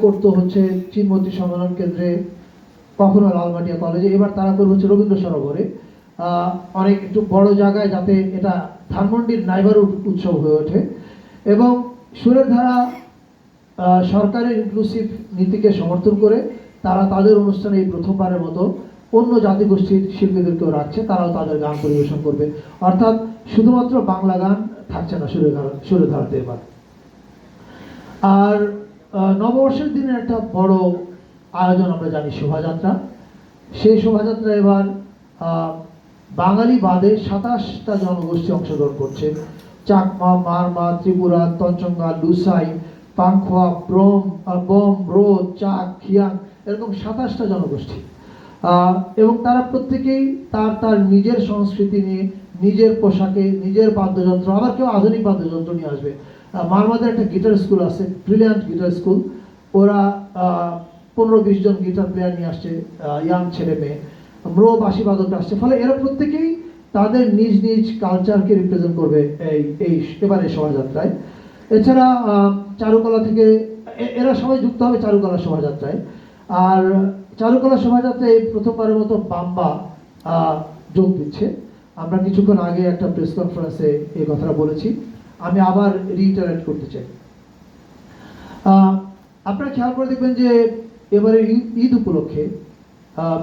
করতে হচ্ছে চিনমতি সম্মেলন কেন্দ্রে, কখনো লালমাটিয়া কলেজে, এবার তারা করবে হচ্ছে রবীন্দ্র সরোবরে, অনেক একটু বড় জায়গায়, যাতে এটা ধানমন্ডির নাইবারহুড উৎসব হয়ে ওঠে। এবং সুরের ধারা সরকারের ইনক্লুসিভ নীতিকে সমর্থন করে তারা তাদের অনুষ্ঠানে এই প্রথমবারের মতো অন্য জাতিগোষ্ঠীর শিল্পীদেরকেও রাখছে, তারাও তাদের গান পরিবেশন করবে। অর্থাৎ শুধুমাত্র বাংলা গান থাকছে না সুরের ধারাতে এবার। আর নববর্ষের দিনে একটা বড় আয়োজন আমরা জানি, শোভাযাত্রা। সেই শোভাযাত্রা এবার বাঙালি বাদে 27টা জনগোষ্ঠী অংশগ্রহণ করছে। চাকমা, মারমা, ত্রিপুরা, তঞ্চঙ্গা, লুসাই, পাংখোয়া, বম, রো, চাক, খিয়াং, এরকম 27টা জনগোষ্ঠী। এবং তারা প্রত্যেকেই তার তার নিজের সংস্কৃতি নিয়ে, নিজের পোশাকে, নিজের বাদ্যযন্ত্র, আবার কেউ আধুনিক বাদ্যযন্ত্র নিয়ে আসবে। মারমাদের একটা গিটার স্কুল আছে, ব্রিলিয়ান্ট গিটার স্কুল। ওরা 15-20 জন গিটার প্লেয়ার নিয়ে আসছে, ইয়াং ছেলে মেয়ে, ম্রো বাঁশি বাদক আসছে। ফলে এরা প্রত্যেকেই তাদের নিজ নিজ কালচারকে রিপ্রেজেন্ট করবে এবারে শোভাযাত্রায়। এছাড়া চারুকলা থেকে এরা সবাই যুক্ত হবে চারুকলা শোভাযাত্রায়। আর চারুকলা শোভাযাত্রায় প্রথমবারের মতো বাম্বা যোগ দিচ্ছে। আমরা কিছুক্ষণ আগে একটা প্রেস কনফারেন্সে এই কথাটা বলেছি, আমি আবার রিইটারেট করতে চাই। আপনারা খেয়াল করে দেখবেন যে এবারে ঈদ উপলক্ষে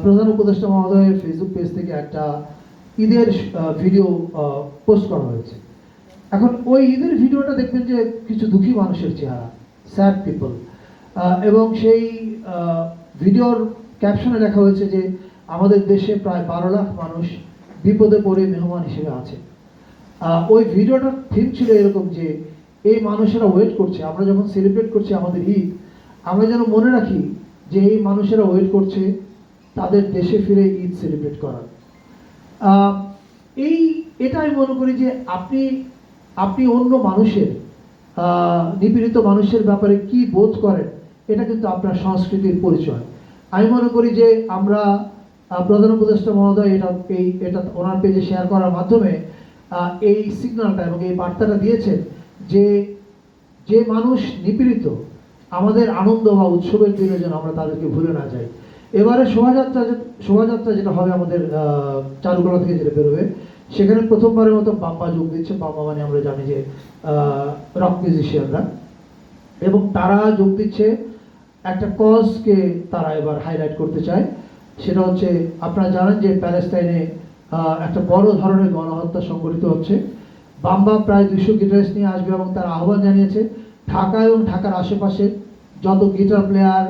প্রধান উপদেষ্টা মহোদয়ের ফেসবুক পেজ থেকে একটা ঈদের ভিডিও পোস্ট করা হয়েছে। এখন ওই ঈদের ভিডিওটা দেখবেন যে কিছু দুঃখী মানুষের চেহারা, স্যাড পিপল, এবং সেই ভিডিওর ক্যাপশনে লেখা হয়েছে যে আমাদের দেশে প্রায় 12 লাখ মানুষ বিপদে পড়ে মেহমান হিসেবে আছে। ওই ভিডিওটার থিম ছিল এরকম যে এই মানুষেরা ওয়েট করছে, আমরা যখন সেলিব্রেট করছি আমাদের ঈদ, আমরা যেন মনে রাখি যে এই মানুষেরা ওয়েট করছে তাদের দেশে ফিরে ঈদ সেলিব্রেট করার। এটা আমি মনে করি যে আপনি অন্য মানুষের, নিপীড়িত মানুষের ব্যাপারে কি বোধ করেন, এটা কিন্তু আপনার সংস্কৃতির পরিচয়। আমি মনে করি যে আমরা প্রধান উপদেষ্টা মহোদয় এটা ওনার পেজে শেয়ার করার মাধ্যমে এই সিগন্যালটা এবং এই বার্তাটা দিয়েছেন যে যে মানুষ নিপীড়িত, আমাদের আনন্দ বা উৎসবের দিনে যেন আমরা তাদেরকে ভুলে না যাই। এবারে শোভাযাত্রা যেটা হবে আমাদের চারুকলা থেকে যেটা বেরোবে, সেখানে প্রথমবারের মতো বাম্বা যোগ দিচ্ছে। বাম্বা মানে আমরা জানি যে রক মিউজিশিয়ানরা, এবং তারা যোগ দিচ্ছে একটা কজকে তারা এবার হাইলাইট করতে চায়। সেটা হচ্ছে, আপনারা জানেন যে প্যালেস্টাইনে একটা বড় ধরনের গণহত্যা সংঘটিত হচ্ছে। বাম্বা প্রায় 200 গিটারিস্ট নিয়ে আসবে এবং তার আহ্বান জানিয়েছে ঢাকা এবং ঢাকার আশেপাশে যত গিটার প্লেয়ার,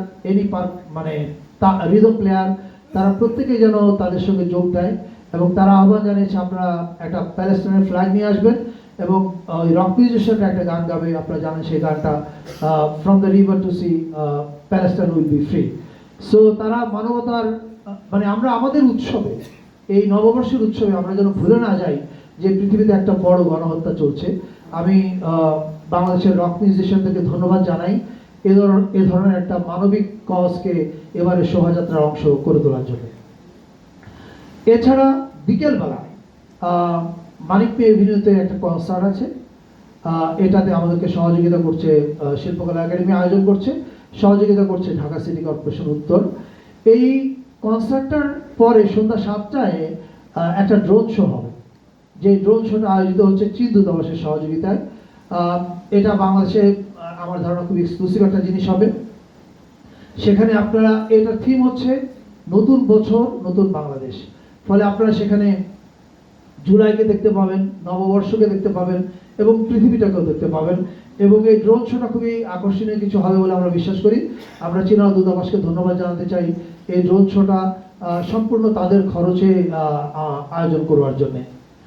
মানে রিদম প্লেয়ার, তারা প্রত্যেকেই যেন তাদের সঙ্গে যোগ দেয়। এবং তারা আহ্বান জানিয়েছে আপনারা একটা প্যালেস্টাইনের ফ্ল্যাগ নিয়ে আসবেন এবং ওই রক মিউজিশিয়ানরা একটা গান গাবে। আপনারা জানেন সেই গানটা, from the river to sea Palestine will be free. So তারা মানবতার, মানে আমরা আমাদের উৎসবে, এই নববর্ষের উৎসবে আমরা যেন ভুলে না যাই যে পৃথিবীতে একটা বড় গণহত্যা চলছে। আমি বাংলাদেশের রক মিউজিশিয়ানদেরকে ধন্যবাদ জানাই এ ধরনের একটা মানবিক কজকে এবারে শোভাযাত্রার অংশ করে তোলার জন্য। এছাড়া বিকেলবেলা মানিক পে এভিনিউতে একটা কনসার্ট আছে। এটাতে আমাদেরকে সহযোগিতা করছে শিল্পকলা একাডেমি, আয়োজন করছে, সহযোগিতা করছে ঢাকা সিটি কর্পোরেশন উত্তর। এই কনসার্টটার পরে সন্ধ্যা 7টায় একটা ড্রোন শো হবে। যে ড্রোন শোটা আয়োজিত হচ্ছে চীন দূতাবাসের সহযোগিতায়। এটা বাংলাদেশে আমার ধারণা খুব এক্সক্লুসিভ একটা জিনিস হবে। সেখানে আপনারা, এটার থিম হচ্ছে নতুন বছর নতুন বাংলাদেশ। ফলে আপনারা সেখানে জুলাইকে দেখতে পাবেন, নববর্ষকে দেখতে পাবেন এবং পৃথিবীটাকেও দেখতে পাবেন। এবং এই ড্রোন শোটা খুবই আকর্ষণীয় কিছু হবে বলে আমরা বিশ্বাস করি। আমরা চীনা দূতাবাসকে ধন্যবাদ জানাতে চাই এই ড্রোন শোটা সম্পূর্ণ তাদের খরচে আয়োজন করবার জন্যে।